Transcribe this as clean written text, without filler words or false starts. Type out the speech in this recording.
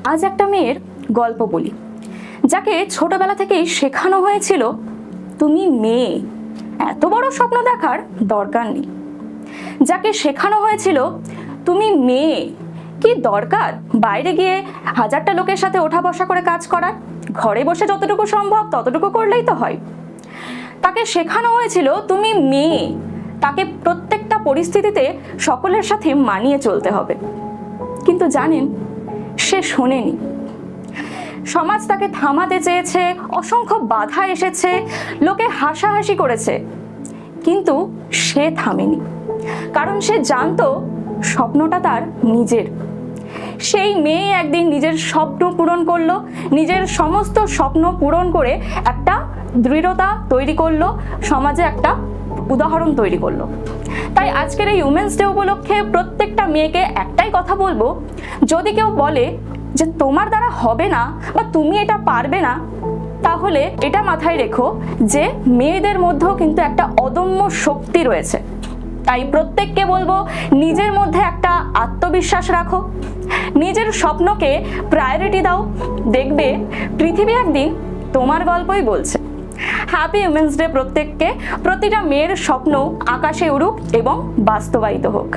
আজ একটা মেয়ের গল্প বলি, যাকে ছোটবেলা থেকেই শেখানো হয়েছিল তুমি মেয়ে, এত বড় স্বপ্ন দেখার দরকার নেই। যাকে শেখানো হয়েছিল তুমি মেয়ে, কি দরকার বাইরে গিয়ে হাজারটা লোকের সাথে ওঠা বসা করে কাজ করার, ঘরে বসে যতটুকু সম্ভব ততটুকু করলেই তো হয়। তাকে শেখানো হয়েছিল তুমি মেয়ে, তাকে প্রত্যেকটা পরিস্থিতিতে সকলের সাথে মানিয়ে চলতে হবে। কিন্তু জানেন, সে শোনেনি। সমাজ তাকে থামাতে চেয়েছে, অসংখ্য বাধা এসেছে, লোকে হাসাহাসি করেছে, কিন্তু সে থামেনি। কারণ সে জানতো স্বপ্নটা তার নিজের। সেই মেয়ে একদিন নিজের স্বপ্ন পূরণ করলো, নিজের সমস্ত স্বপ্ন পূরণ করে একটা দৃঢ়তা তৈরি করলো, সমাজে একটা উদাহরণ তৈরি করলো। তাই আজকের এই উমেন্স ডে উপলক্ষে প্রত্যেকটা মেয়েকে একটাই কথা বলবো, যদি কেউ বলে যে তোমার দ্বারা হবে না বা তুমি এটা পারবে না, তাহলে এটা মাথায় রেখো যে মেয়েদের মধ্যেও কিন্তু একটা অদম্য শক্তি রয়েছে। তাই প্রত্যেককে বলবো, নিজের মধ্যে একটা আত্মবিশ্বাস রাখো, নিজের স্বপ্নকে প্রায়োরিটি দাও, দেখবে পৃথিবী একদিন তোমার গল্পই বলছে। হ্যাপি উমেন্স ডে প্রত্যেককে। প্রতিটা মেয়ের স্বপ্ন আকাশে উড়ুক এবং বাস্তবায়িত হোক।